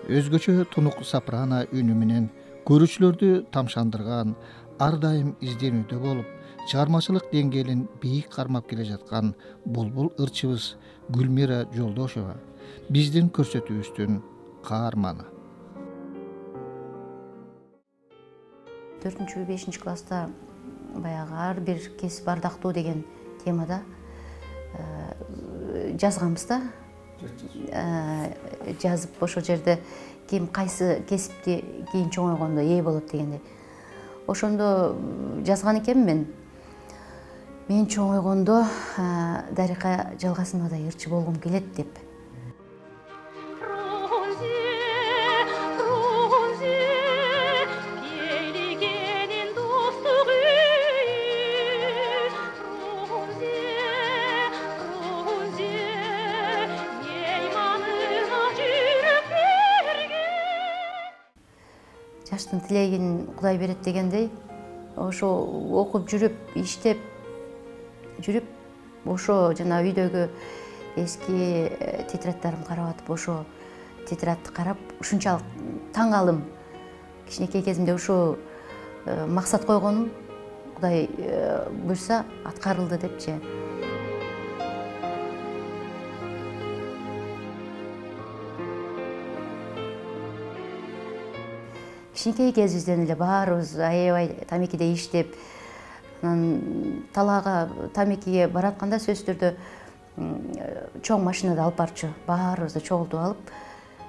Өзгөчө тунук сопрано үнү менен көрүүчүлөрдү тамшандырган, ар дайым изденүүдө болуп, чыгармачылык деңгээлин бийик кармап келе жаткан булбул ырчыбыз Гүлмира Жолдошова биздин көрсөтүүбүздүн каарманы. 4-5 класста баягы ар бир кесип ардактуу деген темада жазганбыз да. Жазып ошол жерде ким кайсы кесипти кийин чоңойгондо ээ болот дегенде. Ошондо жазган экенмин мен чоңойгондо Дарика Жалгасымовадай ырчы болгум келет деп. Жаштын тилегин Кудай берет дегендей, ошо окуп жүрүп, иштеп жүрүп, ошо жана үйдөгү эски тетрадтарымды карап атып, ошо тетрадты карап, ушунчалык таң калдым. Кичинекей кезимде ошо максат койгонум Кудай буйрса аткарылды депчи. Кичинекей кезибизден эле баарыбыз аябай тамекиде иштеп, анан талаага тамекиге баратканда сөзсүз түрдө чоң машинада алып барчу. Баарыбызды чогултуп алып,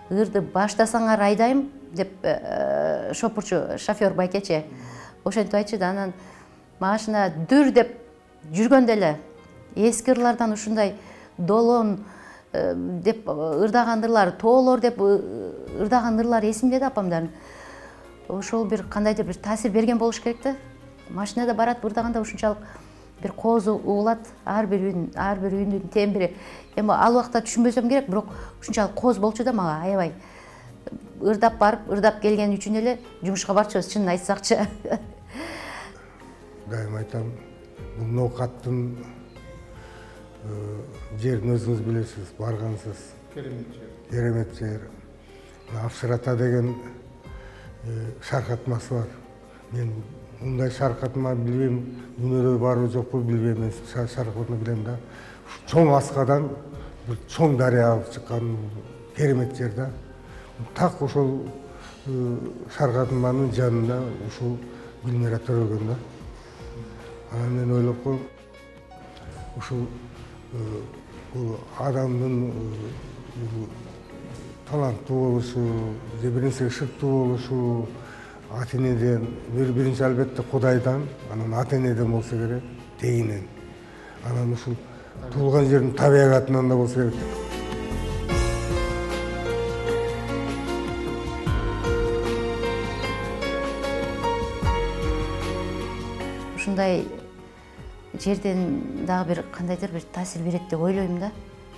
ырды баштасаңар айдайм деп шопурчу шофер байкечи ошентип айтчу да. Анан машина дүр деп жүргөндө эле эски ырлардан ушундай долон деп ырдагандырлар, тоолор деп ырдаган ырлар эсимде да апамдардын. Ошол бир кандайдыр бир таасир берген болуш керек да. Машинада барат ырдаганда ушунчалык бир коозу угулат, ар бир үндүн тембри. Эми ал убакта түшүнбөсөм керек, бирок ушунчалык кооз болчу да мага аябай. Ырдап барып, ырдап келген үчүн эле жумушка барчубуз, чынын айтсакчы. Дайым айтам, бул ноокаттын жерин өзүңүз билесиз, баргансыз. Керемет жер. Апсырата деген шаркатмасы бар. Мен мындай шаркатма билбейм, дүйнөдө барбы жокпу билбейм, мен шаркатманы билем да. Чоң аскадан бир чоң дарыя алып чыккан керемет жер да. Так ошол шаркатманын жанында ушул Гүлмира төрөгөн да. Анан мен ойлоп коюп, ушул бул адамдын таланттуу болушу, бир нерсеге шыктуу болушу, ата-энеден, биринчи албетте Кудайдан, анан ата-энеден болсо керек, тегинен. Анан ушул туулган жердин табигатынан да болсо керек. Ушундай жерден дагы бир кандайдыр бир таасир берет деп ойлойм да.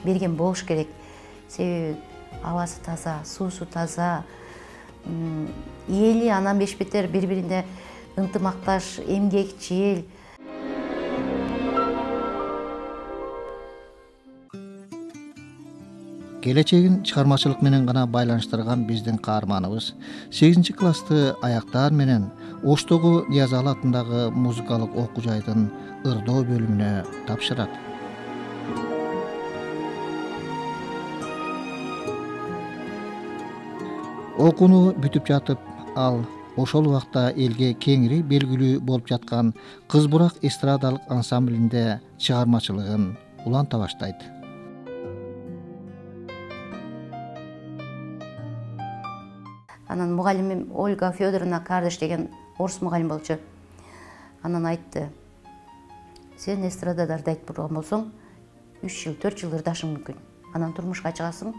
Берген болуш керек. Себеби абасы таза, суусу таза, эли анан бешбетер бири-бирине ынтымакташ, эмгекчил. Келечегин чыгармачылык менен гана байланыштырган биздин каарманыбыз 8-классты аяктаар менен Оштогу Ниязалы атындагы музыкалык окуу жайдын ырдоо бөлүмүнө тапшырат. Окууну бүтүп жатып, ал ошол убакта элге кеңири белгилүү болуп жаткан Кыз Бурак эстрадалык ансамблинде чыгармачылыгын уланта баштайт. Анан мугалимим Ольга Федоровна Кардыш деген орус мугалим болчу. Анан айтты: "Сен эстрадада ырдайт болгон болсоң, 3 жыл, 4 жыл ырдашың мүмкүн. Анан турмушка чыгасың,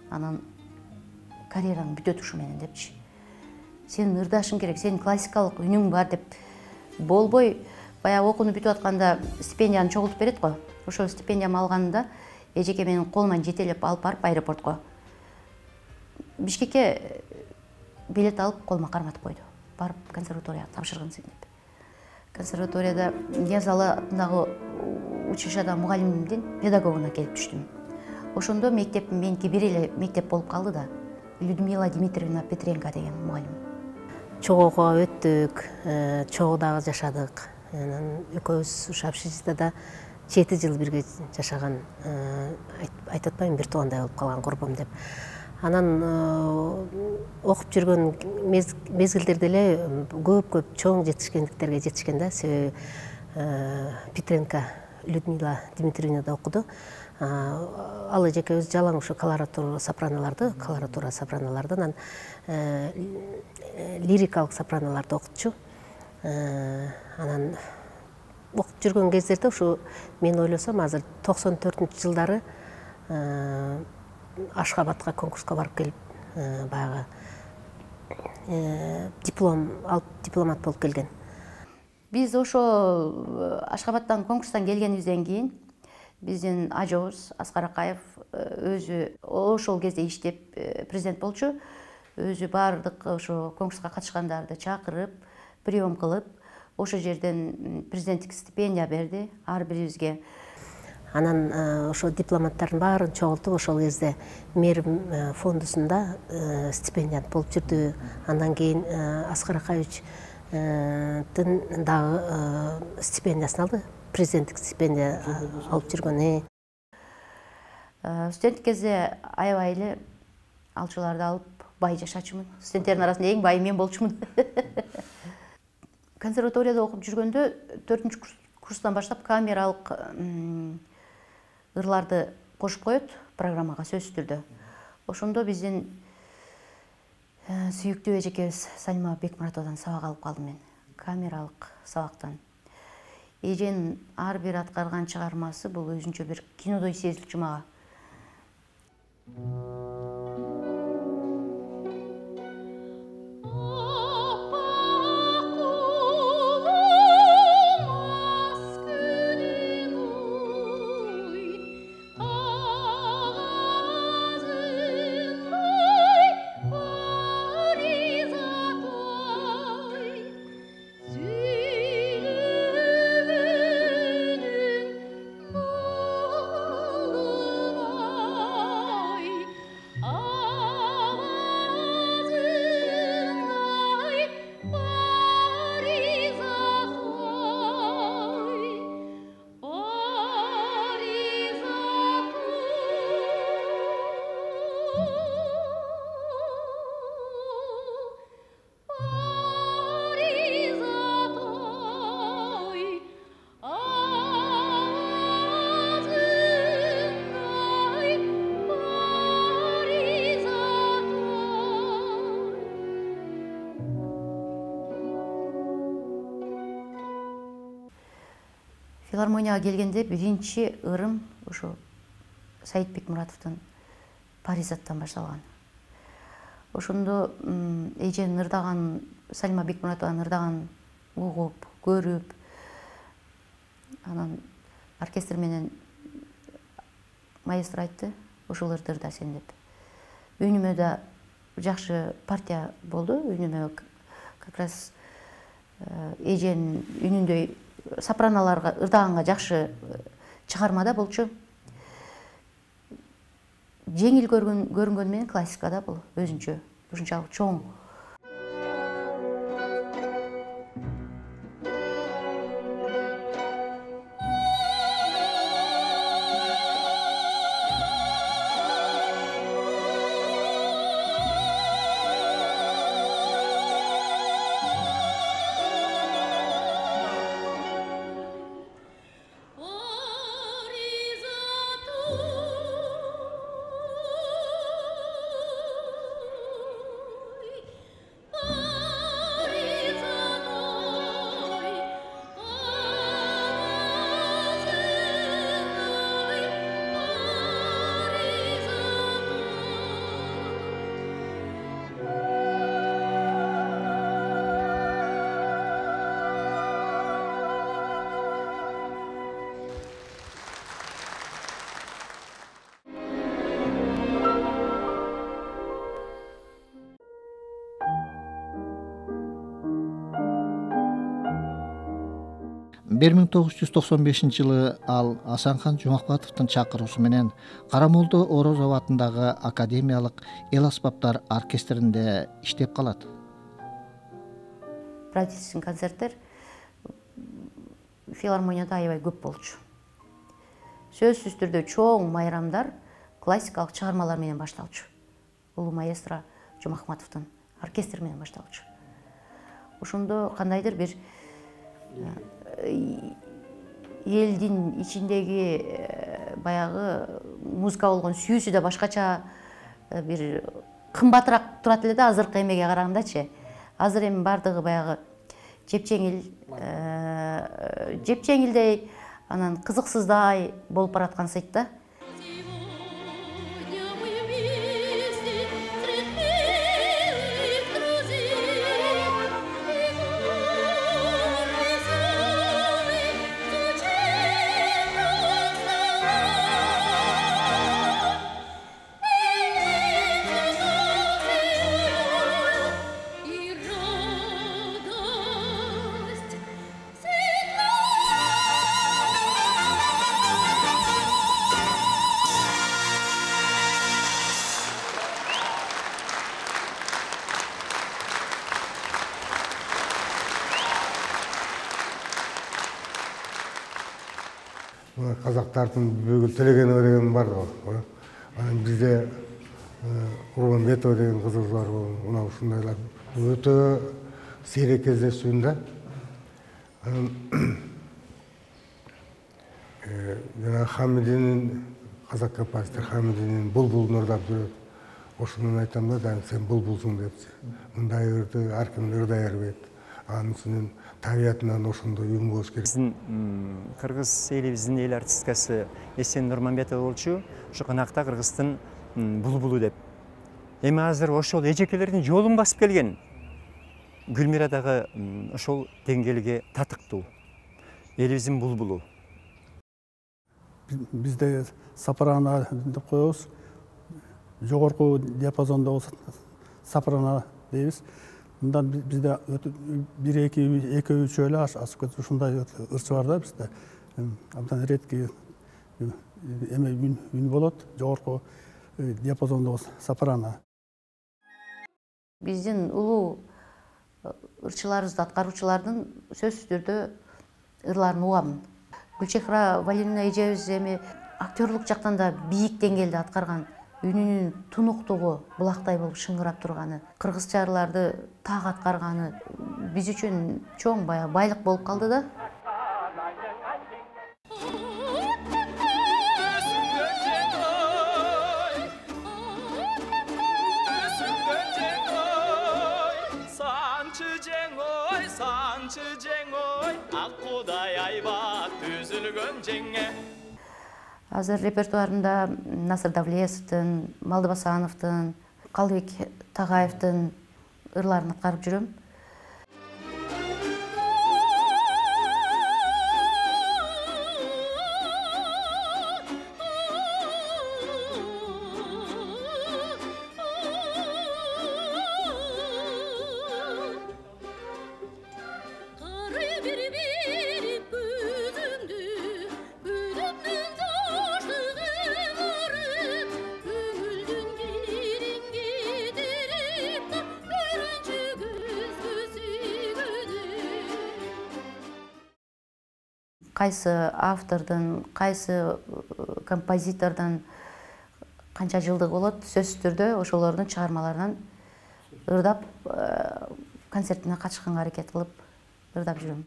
анан карьераң бүтөт ушу менен" депчи. "Сен ырдашың керек, сенин классикалык үнүң бар" деп. Болбой баягы окууну бүтүп атканда стипендияны чогултуп берет го. Ошол стипендиямды алганда эжеке менин колуман жетелеп алып барып аэропортко Бишкекке билет алып колума карматып койду. Барып консерваторияга тапшыргансың деп. Консерваторияда Ниязалы атындагы училищада мугалимдин педагогуна келип түштүм. Ошондо мектеп меники бир эле мектеп болуп калды да. Людмила Дмитриевна Петренко деген мугалим. Чогууга өттүк, чогуудагы жашадык. Анан экөөбүз ушу общежитияда 7 жыл бирге жашаган, айтып атпайм, бир туугандай болуп калган курбум деп. Анан окуп жүргөн мезгилдерде эле көп чоң жетишкендиктерге жетишкен да. Себеби Петренко Людмила Дмитриевнада окуду. Ал эжекебиз жалаң ушу колоратура сопраналардан лирикалык сопраналарды окутчу. Анан окуп жүргөн кездерде ушу мен ойлосом азыр 94-жылдары Ашхабадка конкурска барып келип, баягы диплом алып дипломат болуп келген. Биз ошо Ашхабадтан конкурстан келгенибизден кийин биздин ажообуз Аскар Акаев өзү ошол кезде иштеп президент болчу. Өзү баардык ошо конкурска катышкандарды чакырып, прием кылып, ошол жерден президенттик стипендия берди ар бирибизге. Анан ошо дипломаттардын баарын чогултуп, ошол кезде мэрим фондусунда стипендият болуп жүрдү. Андан кийин Аскар Акаевич дагы стипендиясын алды, президенттик стипендия алып жүргөн. Студенттик кезде аябай эле алчуларды алып бай жашачумун. Студенттердин арасында эң бай мен болчумун. Консерваторияда окуп жүргөндө 4-курстан баштап камералык ырларды кошуп коет программага сөзсүз түрдө. Ошондо биздин сүйүктүү эжекебиз Салима Бекмуратовадан сабак алып калдым мен. Камералык сабактан. Эженин ар бир аткарган чыгармасы бул өзүнчө бир кинодой сезилчү мага. Филармонияга келгенде биринчи ырым ушу Саид Бекмуратовдун Паризаттан башталган. Ошондо эженин ырдаган, Салима Бекмуратованын ырдаган угуп, көрүп, анан оркестр менен маэстро айтты, ушул ырды ырда сен деп. Үнүмө да жакшы партия болду, үнүмө как раз эженин үнүндөй сопраналарга ырдаганга жакшы чыгармада болчу. Жеңил көрүнгөнү менен классикада бул өзүнчө ушунчалык чоң. 1995-жылы ал Асанхан Жумакбатовдун чакыруусу менен Карамолдо Орозов атындагы академиялык эл аспаптар оркестринде иштеп калат. Правительственный концерттер филармонияда аябай көп болчу. Сөзсүз түрдө чоң майрамдар классикалык чыгармалар менен башталчу. Улуу маэстро Жумакбатовдун оркестри менен башталчу. Ошондо кандайдыр бир элдин ичиндеги баягы музыка болгон сүйүүсү да башкача бир кымбатыраак турат эле да азыркы эмеге карагандачы. Азыр эми бардыгы баягы жепчеңилдей, анан кызыксыздай болуп бараткан сыйт да. Қазақтардың бүгін Төлегенова деген бар ғой. Бізде Урманбетова деген қызымыз бар. Мынау ушундайлар өтө сейрек кездесүүндө. Жана Хамидинин, қазақ композитор Хамидинин Бұлбұлын ырдап жүрөт. Ошонун айтам да, сен бұлбулсуң депчи. Мындай ырды ар ким ырдай бербейт. Анын үчүн табиятынан ошондой үн болуш керек. Биздин кыргыз элибиздин эл артисткасы Эсен Нурманбетова болчу. Ошо канакта Кыргыздын булбулу деп. Эми азыр ошол эжекелердин жолун басып келген. Гүлмира дагы ошол деңгээлге татыктуу. Элибиздин булбулу. Бизде сопрано деп коебуз. Жогорку диапазондо сопрано дейбиз. Мындан бизде экөө үчөөлө ашып ушундай ырчы бар да бизде. Абдан редкий эме үн болот, жогорку диапазондо сопрано. Биздин улуу ырчыларыбызды аткаруучулардын сөзсүз түрдө ырларын угам. Гүлчехра Валиевна эжебиз эми актерлук жактан да бийик деңгээлде аткарган. Үнүнүн тунуктугу булактай болуп шыңгырап турганы, кыргызча ырларды так аткарганы биз үчүн чоң байлык болуп калды да. Азыр репертуарында Насыр Давлесовдун, Малдыбасановдун, Калыбек Тагаевдин ырларын аткарып жүрөм. Кайсы автордун, кайсы композитордун канча жылдыгы болот, сөзсүз түрдө ошолордун чыгармаларынан ырдап концертине катышканга аракет кылып ырдап жүрөм.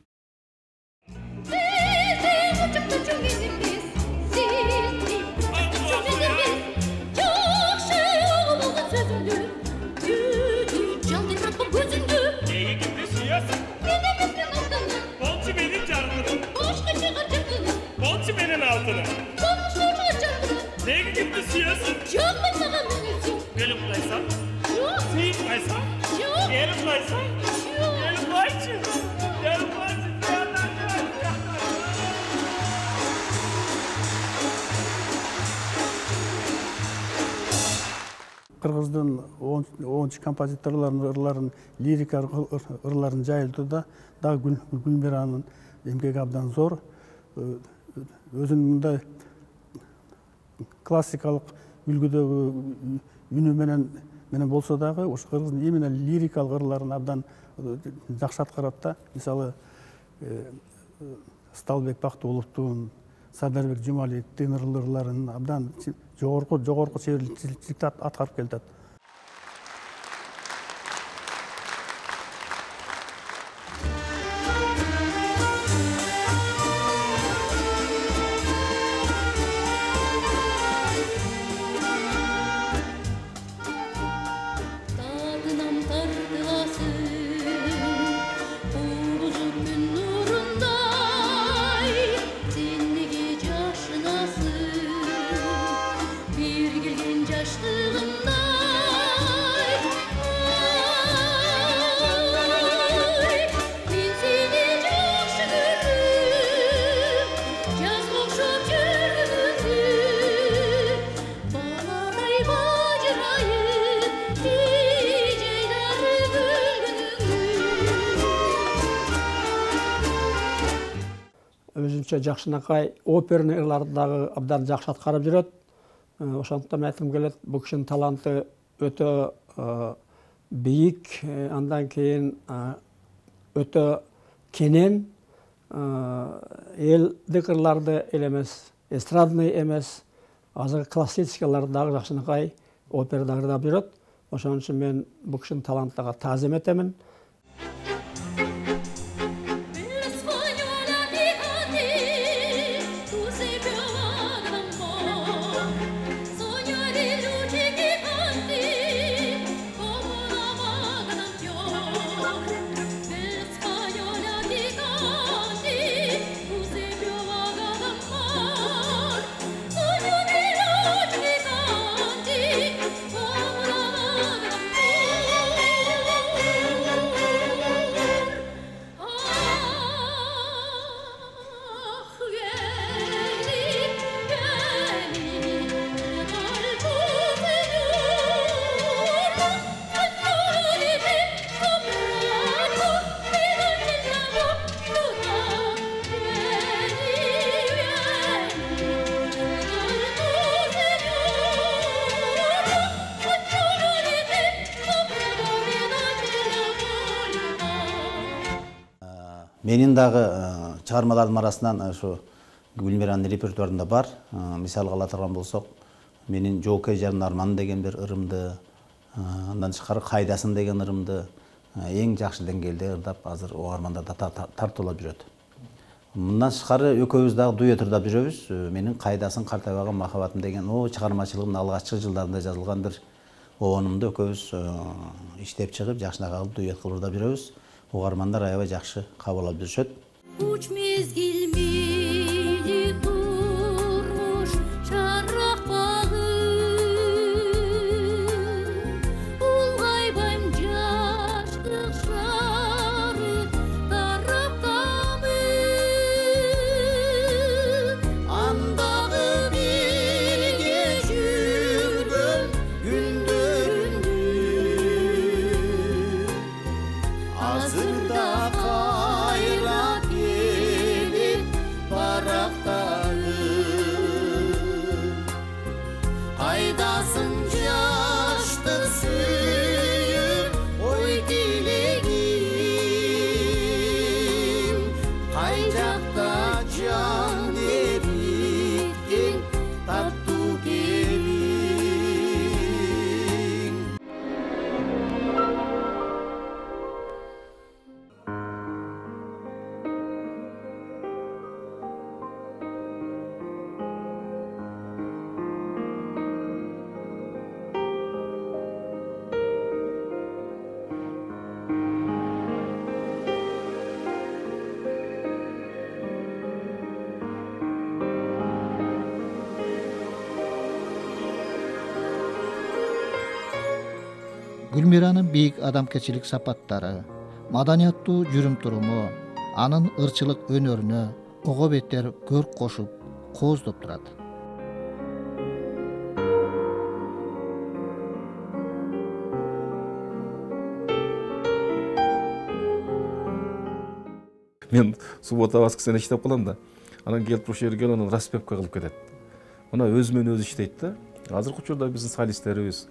Neye gitti siyasi? Çok mu sana münüzüm? Gelip kaysam? Çok. Seyip kaysam? Çok. Gelip kaysam? Çok. Gelip kaysam? Gelip kaysam? Кыргыздын 10 композиторлордун ырларын, лирика ырларын жайылтууда дагы Гүлмиранын эмгеги абдан зор. Өзүнүн мындай классикалык үлгүдөгү үнү менен болсо дагы ушу кыргыздын именно лирикалык ырларын абдан жакшы аткарат да. Мисалы Сталбек Бактыуловдун, Сардарбек Жумалиевдин ырларын абдан жогорку чеберчиликти аткарып келатат. Өзүнчө жакшынакай оперный ырларды дагы абдан жакшы аткарып жүрөт. Ошондуктан айткым келет, бул кишинин таланты өтө бийик, андан кийин өтө кенен, элдик ырларды эле эмес, эстрадный эмес, азыр классическияларды дагы жакшынакай операда ырдап жүрөт. Ошон үчүн мен бул кишинин талантына таазим этемин. Менин дагы чыгармалардын арасынан ушу Гүлмиранын репертуарында бар. Мисалга ала турган болсок, менин Жоокей жарын арманы деген бир ырымды, андан тышкары Кайдасын деген ырымды эң жакшы деңгээлде ырдап, азыр угармандарда тартуулап жүрөт. Мындан тышкары экөөбүз дагы дуэт ырдап жүрөбүз. Менин Кайдасын картайбаган махабатым деген о чыгармачылыгымдын алгачкы жылдарында жазылган бир обонумду экөөбүз иштеп чыгып, жакшынакай кылып дуэт кылып ырдап жүрөбүз. Угармандар аябай жакшы кабыл алып жүрүшөт. Уч мезгил мейли турмуш чаракпагы, улгайбайм жаштык шары тараптамы. Андагы бирге жүргөн күндөрүмдү азырда кайрап келип барактагы. Кайдасың жаштык сүйүп ой тилегим, кай жакта жан бериктин таттуу келиң. Гүлмиранын бийик адамгерчилик сапаттары, маданияттуу жүрүм туруму анын ырчылык өнөрүнө ого бетер көрк кошуп, кооздоп турат. Мен суббота воскресенье иштеп калам да. Анан келип ушул жерге анан распевка кылып кетет. Мына өзүмөн өзү иштейт да. Азыркы учурда биздин солисттерибиз,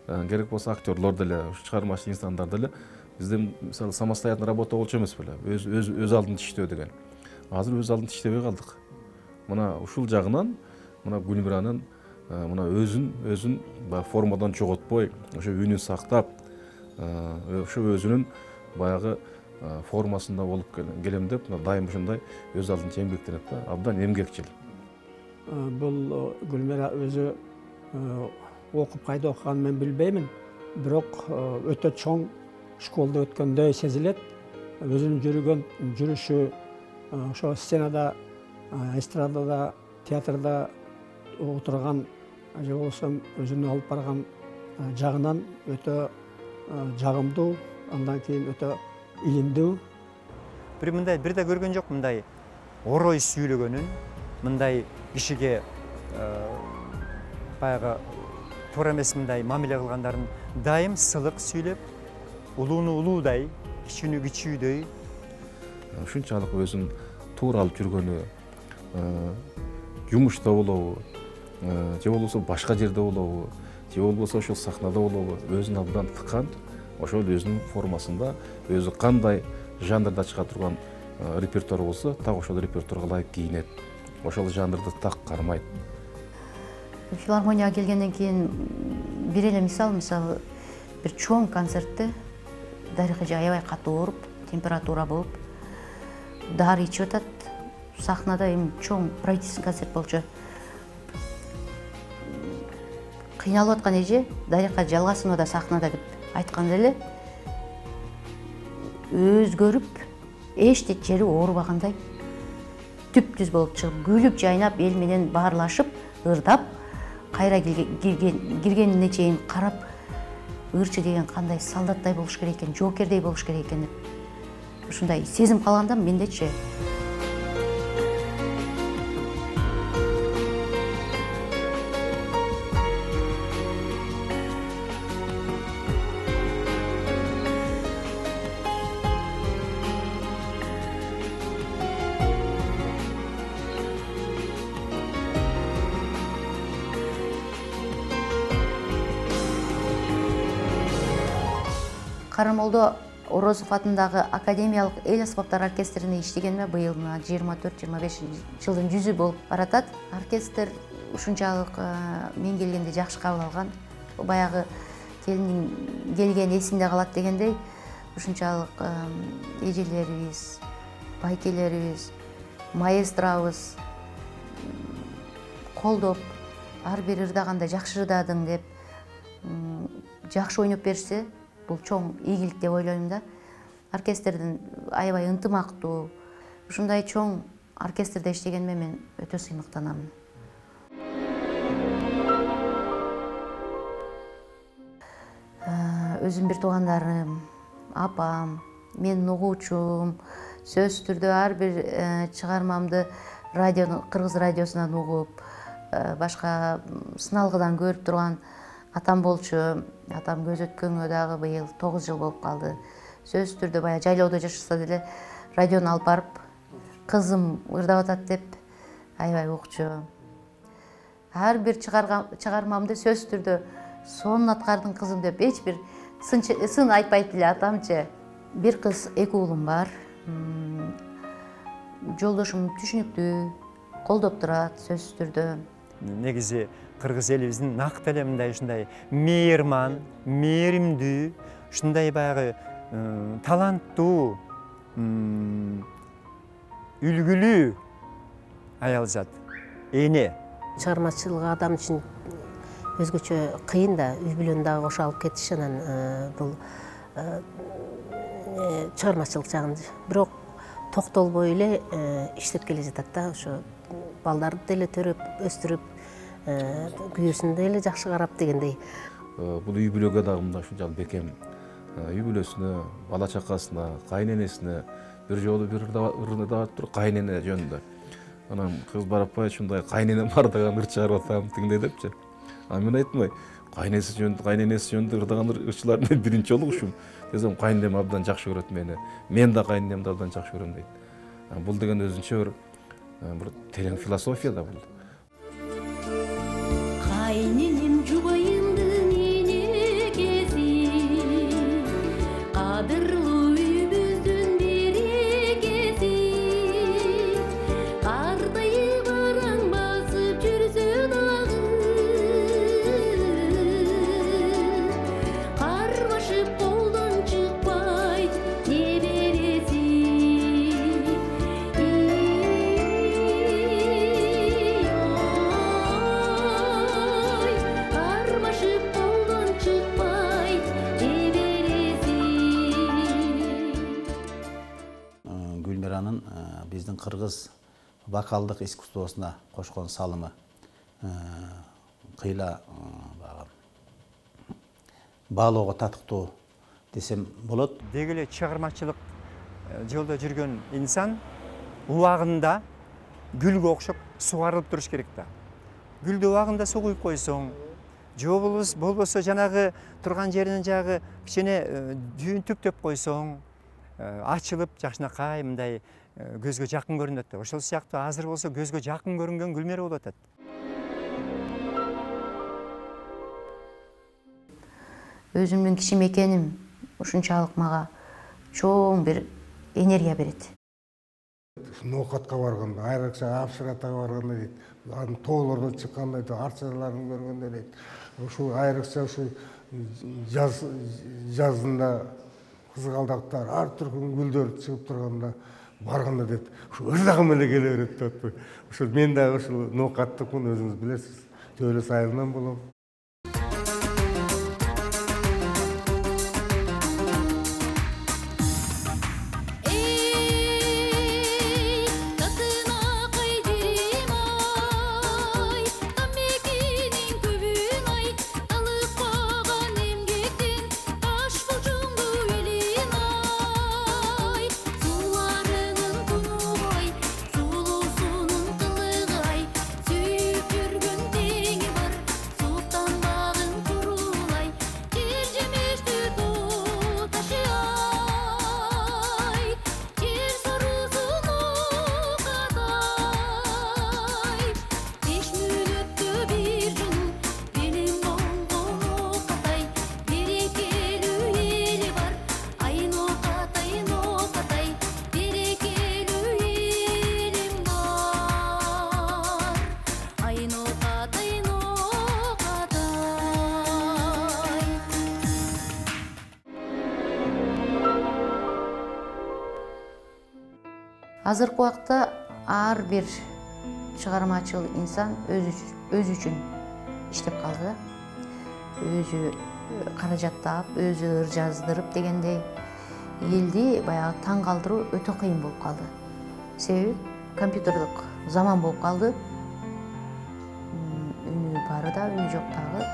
керек болсо актерлор деле, чыгармачы инсандар деле бизден мисалы самостоятельно работа болчу эмес беле. Өз алдында иштөө деген. Азыр өз алдында иштебей калдык. Мына ушул жагынан мына Гүлмиранын мына өзүн баягы формадан жоготпой, ошо үнүн сактап, ошо өзүнүн баягы формасында болуп келем деп, дайым ушундай өз алдынча эмгектенет да, абдан эмгекчил. Бул Гүлмира өзү окуп кайда окуганын мен билбеймин, бирок өтө чоң школда өткөндөй сезилет. Өзүнүн жүргөн жүрүшү ошо сценада, эстрадада, театрда отурган же болбосо өзүнүн алып барган жагынан өтө жагымдуу, андан кийин өтө илимдүү. Бир да көргөн жок мындай орой сүйлөгөнүн, мындай кишиге баягы туура эмес мындай мамиле кылгандарын дайым сылык сүйлөп, улууну улуудай, кичүүнү кичүүдөй. Ушунчалык өзүн туура алып жүргөнү, жумушта болобу, же болбосо башка жерде болобу, же болбосо ошол сахнада болобу, өзүн абдан тыккан, ошол өзүнүн формасында, өзү кандай жанрда чыга турган репертуар болсо, так ошол репертуарга ылайык кийинет. Ошол жанрды так кармайт. Филармонияга келгенден кийин бир эле мисалы бир чоң концертте Дарик эже аябай катуу ооруп, температура болуп, дары ичип атат. Сахнада эми чоң правительственный концерт болчу. Кыйналып аткан эже Дарикка жалгасын да сахнада деп айтканда эле өзгөрүп, эчтек жери оорубагандай түп-түз болуп чыгып, күлүп жайнап, эл менен баарлашып, ырдап, кайра киргенине чейин карап, ырчы деген кандай солдаттай болуш керек экен, жоокердей болуш керек экен деп ушундай сезим калганда мендечи. Карамолдо Орозов атындагы Академиялык эл аспаптар оркестрине иштегениме быйыл 24-25 жылдын 100 болуп баратат. Оркестр ушунчалык мен келгенде жакшы кабыл алган. Баягы келиндин келген эсинде калат дегендей, ушунчалык эжелерибиз, байкелерибиз, маэстробуз колдоп, ар бир ырдаганда жакшы ырдадың деп жакшы ойноп беришсе, бул чоң ийгилик деп ойлойм да. Оркестрдин аябай ынтымактуу, ушундай чоң оркестрде иштегениме мен өтө сыймыктанам. Өзүм бир туугандарым, апам, менин угуучум сөзсүз түрдө ар бир чыгармамды кыргыз радиосунан угуп, башка сыналгыдан көрүп турган атам болчу. Атам көз өткөнгө дагы быйыл 9 жыл болуп калды. Сөзсүз түрдө баягы жайлоодо жашаса деле радиону алып барып, кызым ырдап атат деп аябай укчу. Ар бир чыгармамды сөзсүз түрдө сонун аткардың кызым деп эч бир сын айтпайт эле атамчы. Бир кыз, 2 уулум бар. Жолдошум түшүнүктүү, колдоп турат сөзсүз түрдө. Негизи кыргыз элибиздин нак деле мындай ушундай мейирман, мээримдүү, ушундай баягы таланттуу, үлгүлүү аял зат, эне. Чыгармачылык адам үчүн өзгөчө кыйын да, үй бүлөнү дагы кошо алып кетиш, анан бул чыгармачылык жагын бирок токтолбой эле иштеп келе жатат да, ошо балдарды деле төрөп, өстүрүп, күйөөсүн деле жакшы карап дегендей. Бул үй бүлөгө дагы мындай ушунчалык бекем. Үй бүлөсүнө, бала чакасына, кайненесине бир жолу бир ырдап туруп, кайнене жөнүндө. Анан кыз барып ушундай кайненем бар деген ыр чыгарып атам тигиндей депчи. Мен айттым, кайненеси жөнүндө ырдаган ырчылардын биринчи жолу ушум. Десем, кайненем абдан жакшы көрөт мени. Мен да кайненемди абдан жакшы көрөм дейт. Бул деген өзүнчө бир терең философия да бул. Кайненем жубайымдын энекеси, кадырлуу үйүбүздүн берекеси. Картайып араң басып жүрсө дагы, кармашып колдон чыкпайт небереси. Кармашып колдон чыкпайт небереси. Гүлмиранын биздин кыргыз вокалдык искусствосуна кошкон салымы кыйла баалоого татыктуу десем болот. Деги эле чыгармачылык жолдо жүргөн инсан убагында гүлгө окшоп сугарылып туруш керек да. Гүлдү убагында суу куюп койсоң, же болбосо жанагы турган жеринен жагы кичине дүйүнтүктөп койсоң, ачылып жакшынакай мындай көзгө жакын көрүнөт да. Ошол сыяктуу азыр болсо көзгө жакын көрүнгөн Гүлмира болуп атат. Өзүмдүн кичимекеним ушунчалык мага чоң бир энергия берет. Ноокатка барганда, айрыкча Апшыратага барганда дейт, анын тоолордо чыкканда арчаларын көргөндө дейт, ушул айрыкча ушул жазында кызгалдактар, ар түркүн гүлдөр чыгып турганда барганда дейт, ушу ырдагым эле келе берет деп атпайбы. Ушул мен дагы ушул ноокаттыкмын, өзүңүз билесиз. Төөлөс айылынан болом. Азыркы убакта ар бир чыгармачыл инсан өзү үчүн иштеп калды да. Өзү каражаттап, өзү ыр жаздырып дегендей элди баягы таң калтыруу өтө кыйын болуп калды. Себеби компьютердик заман болуп калды. Үнү бары да, үнү жок дагы.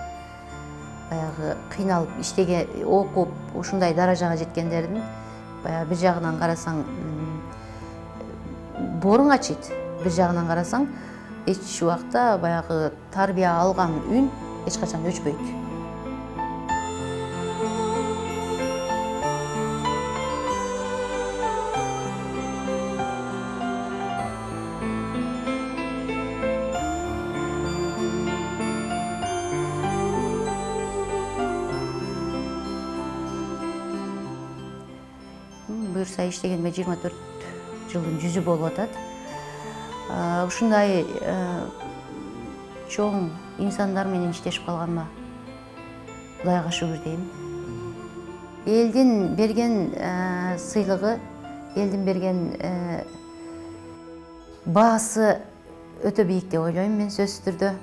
Баягы кыйналып иштеген, окуп ушундай даражага жеткендердин баягы бир жагынан карасаң боруң ачыйт, бир жагынан карасаң эч убакта баягы тарбия алган үн эч качан өчпөйт. Буюрса иштегениме 24 жылдын жүзү болуп атат. Ушундай чоң инсандар менен иштешип калганыма Кудайга шүгүр дейм. Элдин берген сыйлыгы, элдин берген баасы өтө бийик деп ойлойм мен сөзсүз түрдө.